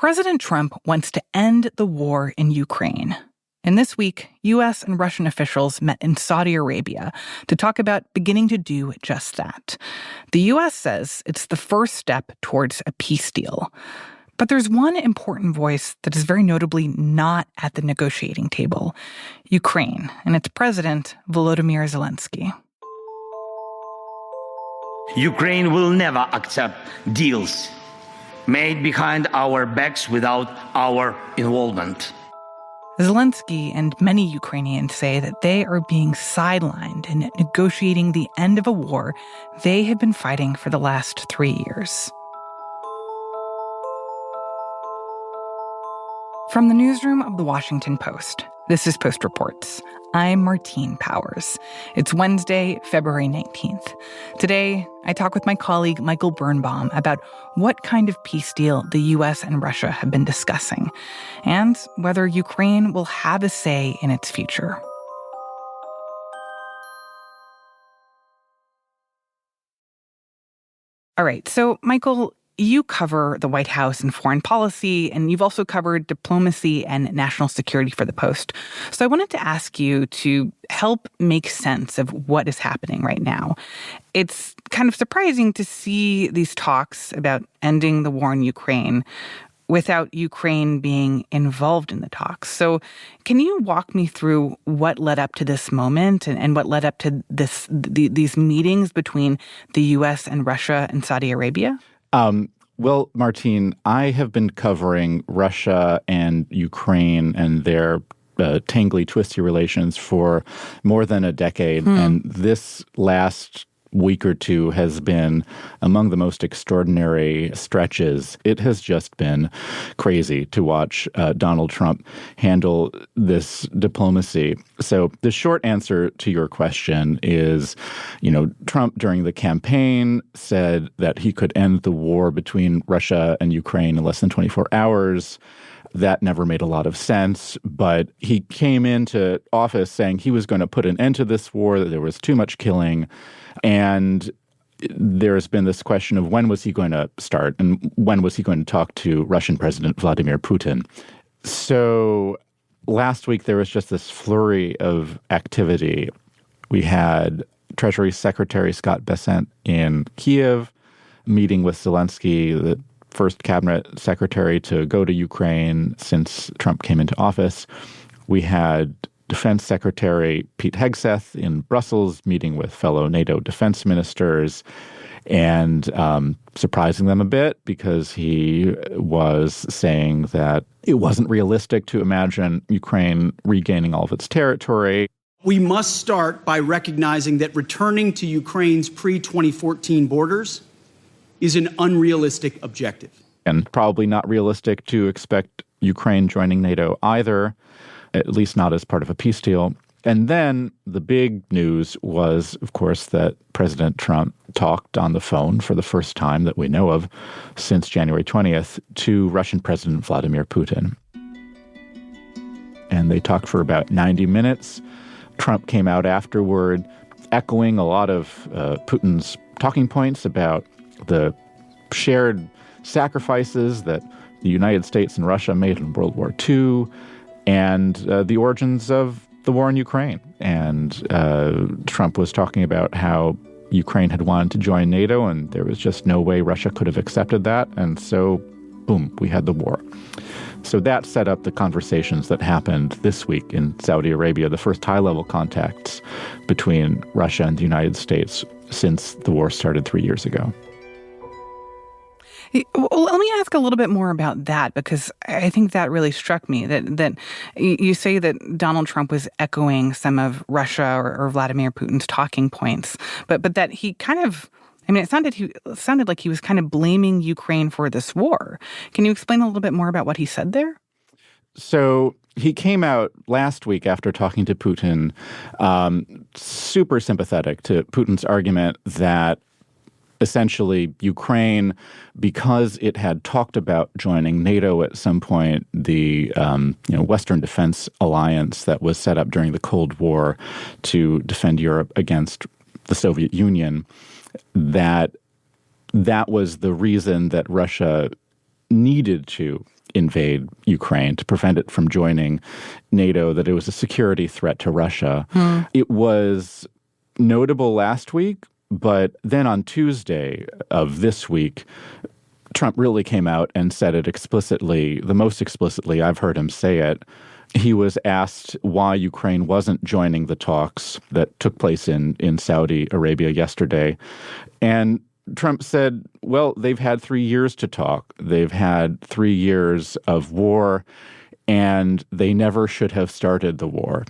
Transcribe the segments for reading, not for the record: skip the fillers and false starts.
President Trump wants to end the war in Ukraine. And this week, U.S. and Russian officials met in Saudi Arabia to talk about beginning to do just that. The U.S. says it's the first step towards a peace deal. But there's one important voice that is very notably not at the negotiating table: Ukraine and its president, Volodymyr Zelensky. Ukraine will never accept deals made behind our backs without our involvement. Zelensky and many Ukrainians say that they are being sidelined in negotiating the end of a war they have been fighting for the last 3 years. From the newsroom of The Washington Post, this is Post Reports. I'm Martine Powers. It's Wednesday, February 19th. Today, I talk with my colleague Michael Birnbaum about what kind of peace deal the U.S. and Russia have been discussing, and whether Ukraine will have a say in its future. All right, so Michael, you cover the White House and foreign policy, and you've also covered diplomacy and national security for the Post. So I wanted to ask you to help make sense of what is happening right now. It's kind of surprising to see these talks about ending the war in Ukraine without Ukraine being involved in the talks. So can you walk me through what led up to this moment and what led up to these meetings between the U.S. and Russia and Saudi Arabia? Well, Martine, I have been covering Russia and Ukraine and their tangly, twisty relations for more than a decade. And this last week or two has been among the most extraordinary stretches. It has just been crazy to watch Donald Trump handle this diplomacy. So the short answer to your question is, Trump during the campaign said that he could end the war between Russia and Ukraine in less than 24 hours. That never made a lot of sense, but he came into office saying he was going to put an end to this war, that there was too much killing. And there's been this question of when was he going to start and when was he going to talk to Russian President Vladimir Putin. So last week there was just this flurry of activity. We had Treasury Secretary Scott Bessent in Kiev meeting with Zelensky, the first cabinet secretary to go to Ukraine since Trump came into office. We had Defense Secretary Pete Hegseth in Brussels meeting with fellow NATO defense ministers and surprising them a bit because he was saying that it wasn't realistic to imagine Ukraine regaining all of its territory. We must start by recognizing that returning to Ukraine's pre-2014 borders is an unrealistic objective. And probably not realistic to expect Ukraine joining NATO either, at least not as part of a peace deal. And then the big news was, of course, that President Trump talked on the phone for the first time that we know of since January 20th to Russian President Vladimir Putin. And they talked for about 90 minutes. Trump came out afterward, echoing a lot of Putin's talking points about the shared sacrifices that the United States and Russia made in World War II and the origins of the war in Ukraine. And Trump was talking about how Ukraine had wanted to join NATO and there was just no way Russia could have accepted that. And so, boom, we had the war. So that set up the conversations that happened this week in Saudi Arabia, the first high-level contacts between Russia and the United States since the war started 3 years ago. Well, let me ask a little bit more about that, because I think that really struck me, that you say that Donald Trump was echoing some of Russia or Vladimir Putin's talking points, but that he kind of, it sounded like he was kind of blaming Ukraine for this war. Can you explain a little bit more about what he said there? So he came out last week after talking to Putin, super sympathetic to Putin's argument that essentially Ukraine, because it had talked about joining NATO at some point, the Western Defense Alliance that was set up during the Cold War to defend Europe against the Soviet Union, that was the reason that Russia needed to invade Ukraine, to prevent it from joining NATO, that it was a security threat to Russia. It was notable last week, but then on Tuesday of this week, Trump really came out and said it explicitly, the most explicitly I've heard him say it. He was asked why Ukraine wasn't joining the talks that took place in Saudi Arabia yesterday. And Trump said, well, they've had 3 years to talk. They've had 3 years of war, and they never should have started the war.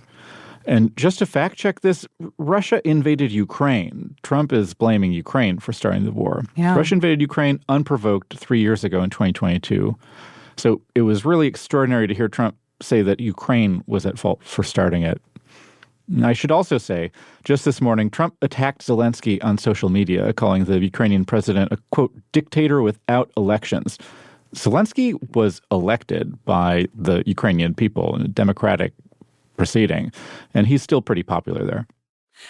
And just to fact check this, Russia invaded Ukraine. Trump is blaming Ukraine for starting the war. Yeah. Russia invaded Ukraine unprovoked 3 years ago in 2022. So it was really extraordinary to hear Trump say that Ukraine was at fault for starting it. And I should also say, just this morning, Trump attacked Zelensky on social media, calling the Ukrainian president a, quote, dictator without elections. Zelensky was elected by the Ukrainian people in a democratic proceeding, and he's still pretty popular there.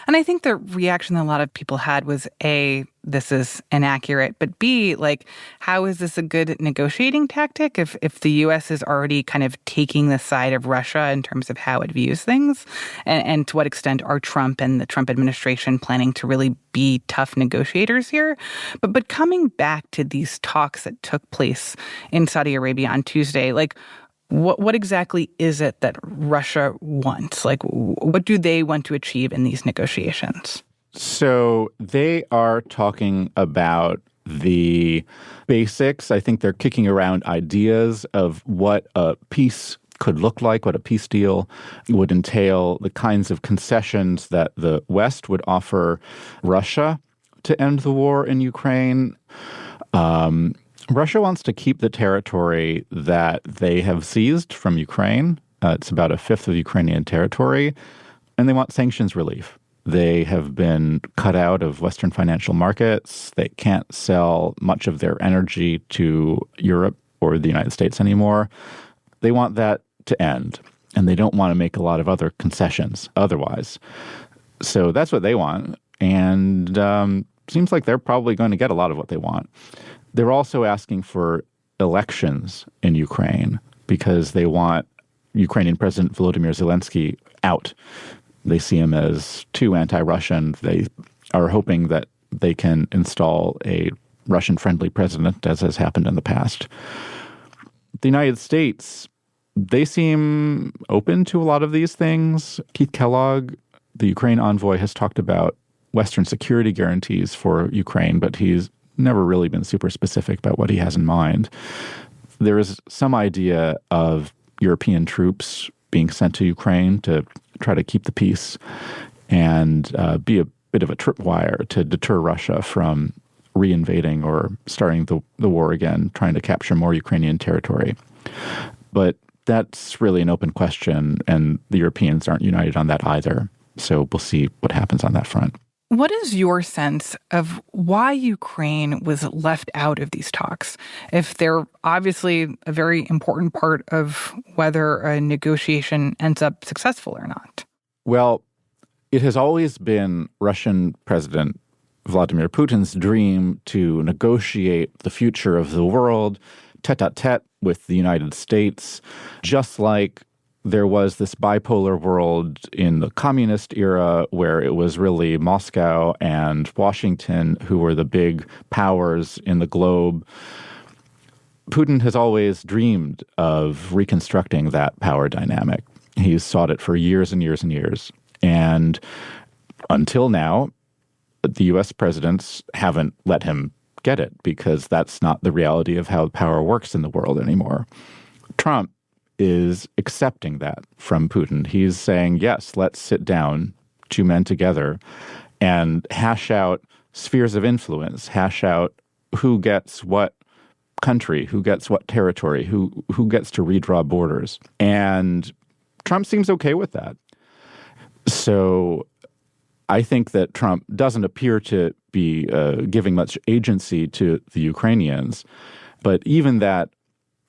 And I think the reaction that a lot of people had was, A, this is inaccurate, but B, like, how is this a good negotiating tactic if the U.S. is already kind of taking the side of Russia in terms of how it views things? And to what extent are Trump and the Trump administration planning to really be tough negotiators here? But coming back to these talks that took place in Saudi Arabia on Tuesday, like, what exactly is it that Russia wants? Like, what do they want to achieve in these negotiations? So they are talking about the basics. I think they're kicking around ideas of what a peace could look like, what a peace deal would entail, the kinds of concessions that the West would offer Russia to end the war in Ukraine. Russia wants to keep the territory that they have seized from Ukraine. It's about a fifth of Ukrainian territory, and they want sanctions relief. They have been cut out of Western financial markets. They can't sell much of their energy to Europe or the United States anymore. They want that to end, and they don't want to make a lot of other concessions otherwise. So that's what they want, and seems like they're probably going to get a lot of what they want. They're also asking for elections in Ukraine because they want Ukrainian President Volodymyr Zelensky out. They see him as too anti-Russian. They are hoping that they can install a Russian-friendly president, as has happened in the past. The United States, they seem open to a lot of these things. Keith Kellogg, the Ukraine envoy, has talked about Western security guarantees for Ukraine, but he's never really been super specific about what he has in mind. There is some idea of European troops being sent to Ukraine to try to keep the peace and be a bit of a tripwire to deter Russia from reinvading or starting the war again, trying to capture more Ukrainian territory. But that's really an open question, and the Europeans aren't united on that either. So we'll see what happens on that front. What is your sense of why Ukraine was left out of these talks? If they're obviously a very important part of whether a negotiation ends up successful or not. Well, it has always been Russian President Vladimir Putin's dream to negotiate the future of the world tête-à-tête with the United States, just like there was this bipolar world in the communist era where it was really Moscow and Washington who were the big powers in the globe. Putin has always dreamed of reconstructing that power dynamic. He's sought it for years and years and years. And until now, the U.S. presidents haven't let him get it because that's not the reality of how power works in the world anymore. Trump is accepting that from Putin. He's saying, yes, let's sit down, two men together, and hash out spheres of influence, hash out who gets what country, who gets what territory, who gets to redraw borders. And Trump seems okay with that. So I think that Trump doesn't appear to be giving much agency to the Ukrainians, but even that,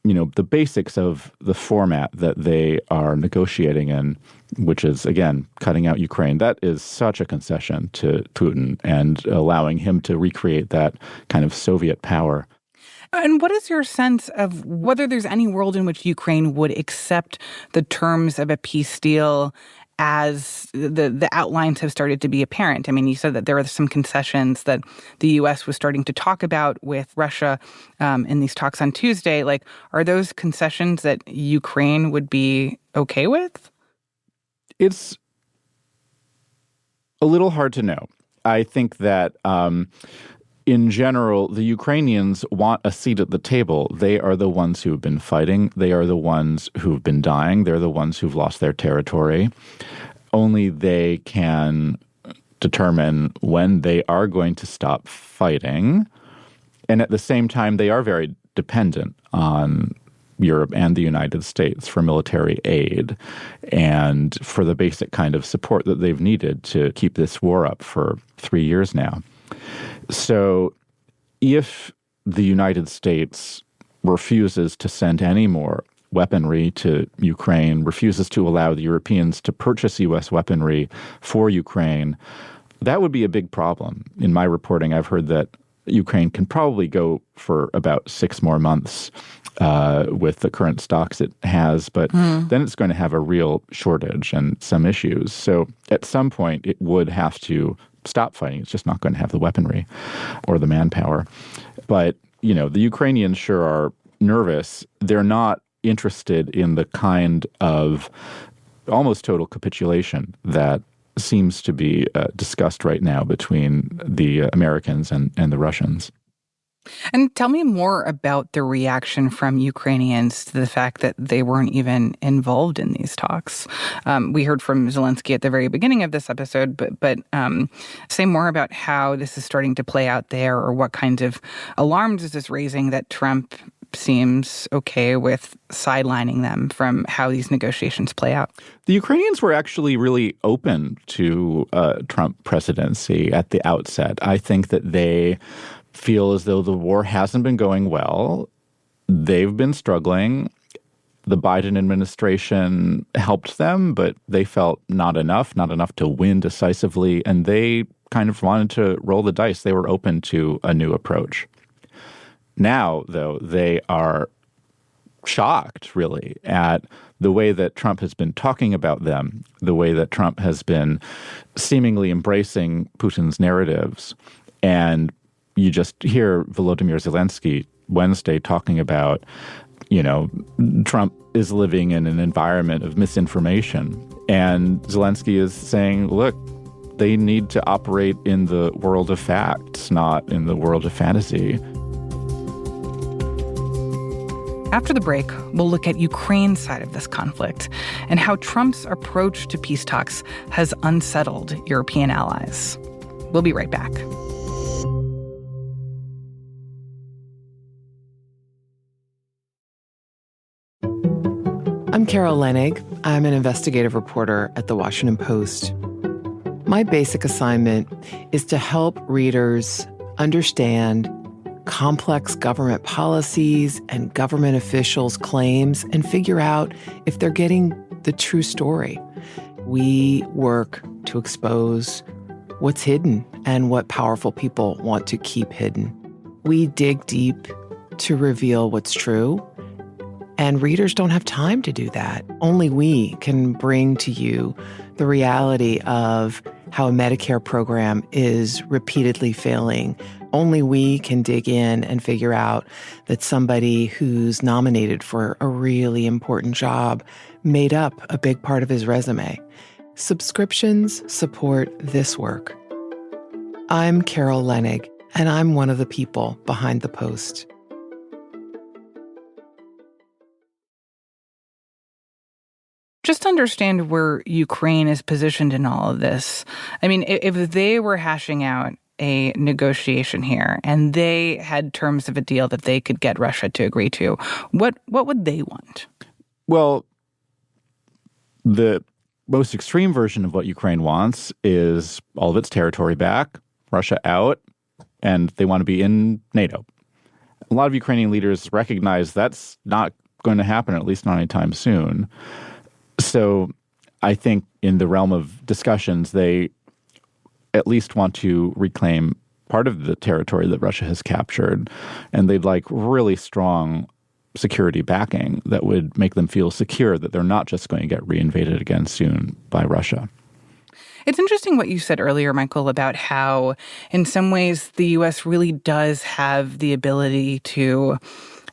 you know, the basics of the format that they are negotiating in, which is, again, cutting out Ukraine, that is such a concession to Putin and allowing him to recreate that kind of Soviet power. And what is your sense of whether there's any world in which Ukraine would accept the terms of a peace deal as the outlines have started to be apparent? I mean, you said that there are some concessions that the U.S. was starting to talk about with Russia in these talks on Tuesday. Like, are those concessions that Ukraine would be okay with? It's a little hard to know. I think that in general, the Ukrainians want a seat at the table. They are the ones who've been fighting. They are the ones who've been dying. They're the ones who've lost their territory. Only they can determine when they are going to stop fighting. And at the same time, they are very dependent on Europe and the United States for military aid and for the basic kind of support that they've needed to keep this war up for 3 years now. So if the United States refuses to send any more weaponry to Ukraine, refuses to allow the Europeans to purchase U.S. weaponry for Ukraine, that would be a big problem. In my reporting, I've heard that Ukraine can probably go for about 6 more months with the current stocks it has, but then it's going to have a real shortage and some issues. So at some point, it would have to stop fighting. It's just not going to have the weaponry or the manpower. But, you know, the Ukrainians sure are nervous. They're not interested in the kind of almost total capitulation that seems to be discussed right now between the Americans and the Russians. And tell me more about the reaction from Ukrainians to the fact that they weren't even involved in these talks. We heard from Zelensky at the very beginning of this episode, but say more about how this is starting to play out there, or what kinds of alarms is this raising that Trump seems okay with sidelining them from how these negotiations play out. The Ukrainians were actually really open to Trump presidency at the outset. I think that they feel as though the war hasn't been going well. They've been struggling. The Biden administration helped them, but they felt not enough to win decisively, and they kind of wanted to roll the dice. They were open to a new approach. Now, though, they are shocked, really, at the way that Trump has been talking about them, the way that Trump has been seemingly embracing Putin's narratives. And you just hear Volodymyr Zelensky Wednesday talking about, you know, Trump is living in an environment of misinformation. And Zelensky is saying, look, they need to operate in the world of facts, not in the world of fantasy. After the break, we'll look at Ukraine's side of this conflict and how Trump's approach to peace talks has unsettled European allies. We'll be right back. I'm Carol Lenig. I'm an investigative reporter at The Washington Post. My basic assignment is to help readers understand complex government policies and government officials' claims and figure out if they're getting the true story. We work to expose what's hidden and what powerful people want to keep hidden. We dig deep to reveal what's true, and readers don't have time to do that. Only we can bring to you the reality of how a Medicare program is repeatedly failing. Only we can dig in and figure out that somebody who's nominated for a really important job made up a big part of his resume. Subscriptions support this work. I'm Carol Lenig, and I'm one of the people behind the Post. Just to understand where Ukraine is positioned in all of this. I mean, if they were hashing out a negotiation here and they had terms of a deal that they could get Russia to agree to, what would they want? Well, the most extreme version of what Ukraine wants is all of its territory back, Russia out, and they want to be in NATO. A lot of Ukrainian leaders recognize that's not going to happen, at least not anytime soon. So I think in the realm of discussions, they at least want to reclaim part of the territory that Russia has captured, and they'd like really strong security backing that would make them feel secure that they're not just going to get reinvaded again soon by Russia. It's interesting what you said earlier, Michael, about how in some ways the U.S. really does have the ability to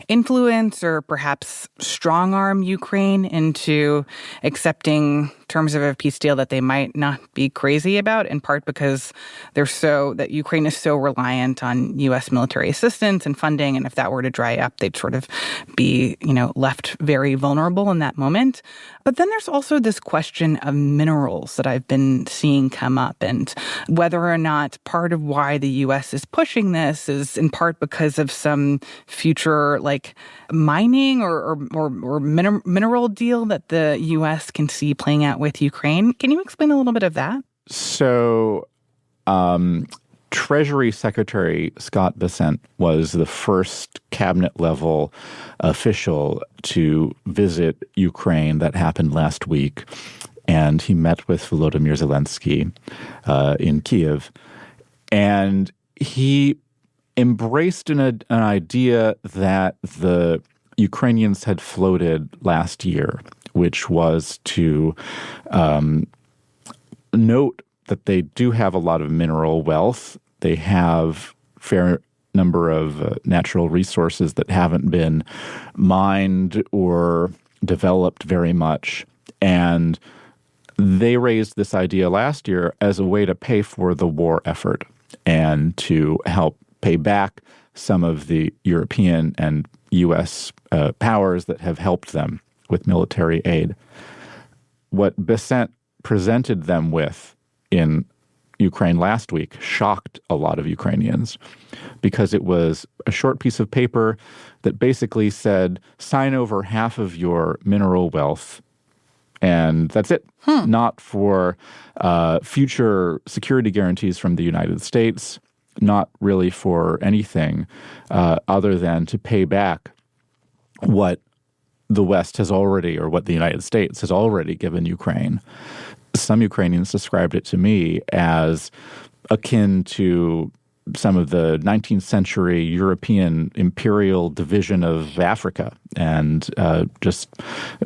influence or perhaps strong-arm Ukraine into accepting terms of a peace deal that they might not be crazy about, in part because that Ukraine is so reliant on U.S. military assistance and funding, and if that were to dry up, they'd sort of be, left very vulnerable in that moment. But then there's also this question of minerals that I've been seeing come up, and whether or not part of why the U.S. is pushing this is in part because of some future mining or mineral deal that the U.S. can see playing out with Ukraine. Can you explain a little bit of that? So, Treasury Secretary Scott Bessent was the first cabinet-level official to visit Ukraine. That happened last week, and he met with Volodymyr Zelensky in Kiev, and he embraced an idea that the Ukrainians had floated last year, which was to note that they do have a lot of mineral wealth. They have a fair number of natural resources that haven't been mined or developed very much. And they raised this idea last year as a way to pay for the war effort and to help pay back some of the European and U.S. powers that have helped them with military aid. What Bessent presented them with in Ukraine last week shocked a lot of Ukrainians because it was a short piece of paper that basically said, sign over half of your mineral wealth, and that's it. Not for future security guarantees from the United States, not really for anything other than to pay back what the West has already, or what the United States has already given Ukraine. Some Ukrainians described it to me as akin to some of the 19th century European imperial division of Africa. And just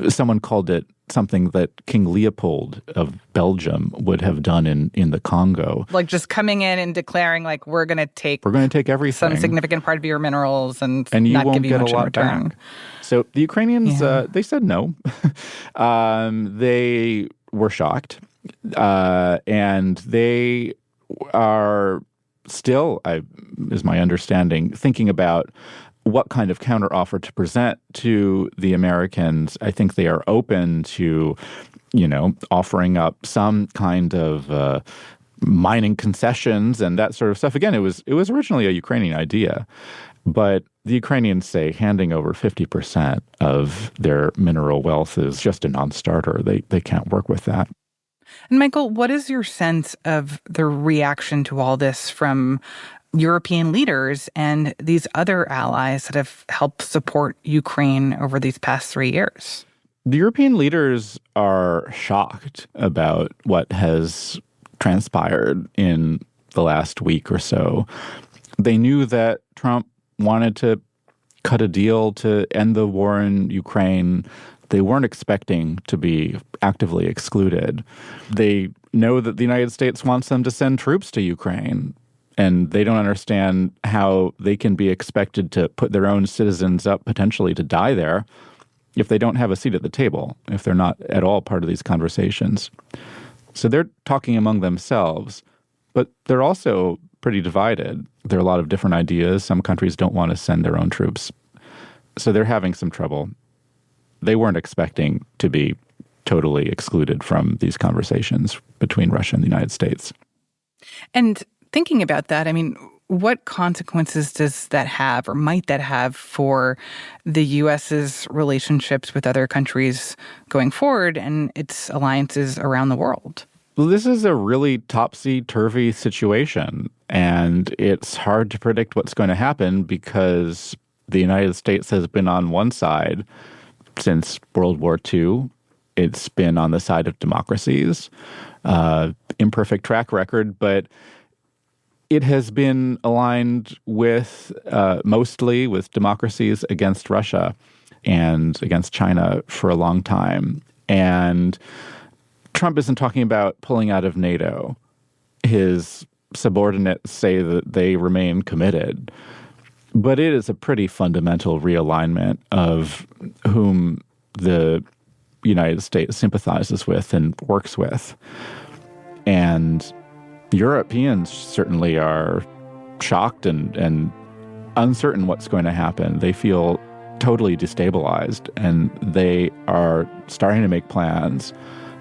someone called it something that King Leopold of Belgium would have done in the Congo. Like just coming in and declaring, we're going to take everything, some significant part of your minerals, and you not won't give you get much a lot in return. back. So the Ukrainians, they said no. They were shocked. And they are still, is my understanding, thinking about what kind of counteroffer to present to the Americans. I think they are open to, offering up some kind of mining concessions and that sort of stuff. Again, it was originally a Ukrainian idea, but the Ukrainians say handing over 50% of their mineral wealth is just a non-starter. They can't work with that. And Michael, what is your sense of the reaction to all this from European leaders and these other allies that have helped support Ukraine over these past 3 years? The European leaders are shocked about what has transpired in the last week or so. They knew that Trump wanted to cut a deal to end the war in Ukraine. They weren't expecting to be actively excluded. They know that the United States wants them to send troops to Ukraine, and they don't understand how they can be expected to put their own citizens up potentially to die there if they don't have a seat at the table, if they're not at all part of these conversations. So they're talking among themselves, but they're also pretty divided. There are a lot of different ideas. Some countries don't want to send their own troops. So they're having some trouble. They weren't expecting to be totally excluded from these conversations between Russia and the United States. And thinking about that, what consequences does that have, or might that have, for the U.S.'s relationships with other countries going forward and its alliances around the world? Well, this is a really topsy-turvy situation, and it's hard to predict what's going to happen because the United States has been on one side since World War II. It's been on the side of democracies, imperfect track record, but it has been aligned with mostly with democracies against Russia and against China for a long time. And Trump isn't talking about pulling out of NATO. His subordinates say that they remain committed. But it is a pretty fundamental realignment of whom the United States sympathizes with and works with. And Europeans certainly are shocked and uncertain what's going to happen. They feel totally destabilized, and they are starting to make plans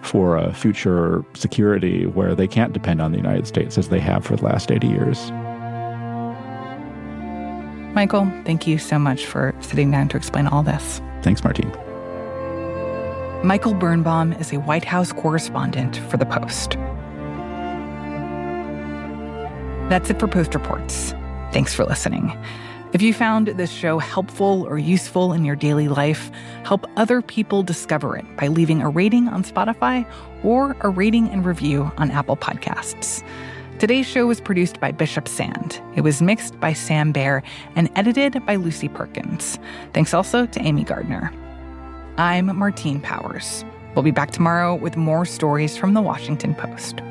for a future security where they can't depend on the United States as they have for the last 80 years. Michael, thank you so much for sitting down to explain all this. Thanks, Martine. Michael Birnbaum is a White House correspondent for The Post. That's it for Post Reports. Thanks for listening. If you found this show helpful or useful in your daily life, help other people discover it by leaving a rating on Spotify or a rating and review on Apple Podcasts. Today's show was produced by Bishop Sand. It was mixed by Sam Baer and edited by Lucy Perkins. Thanks also to Amy Gardner. I'm Martine Powers. We'll be back tomorrow with more stories from The Washington Post.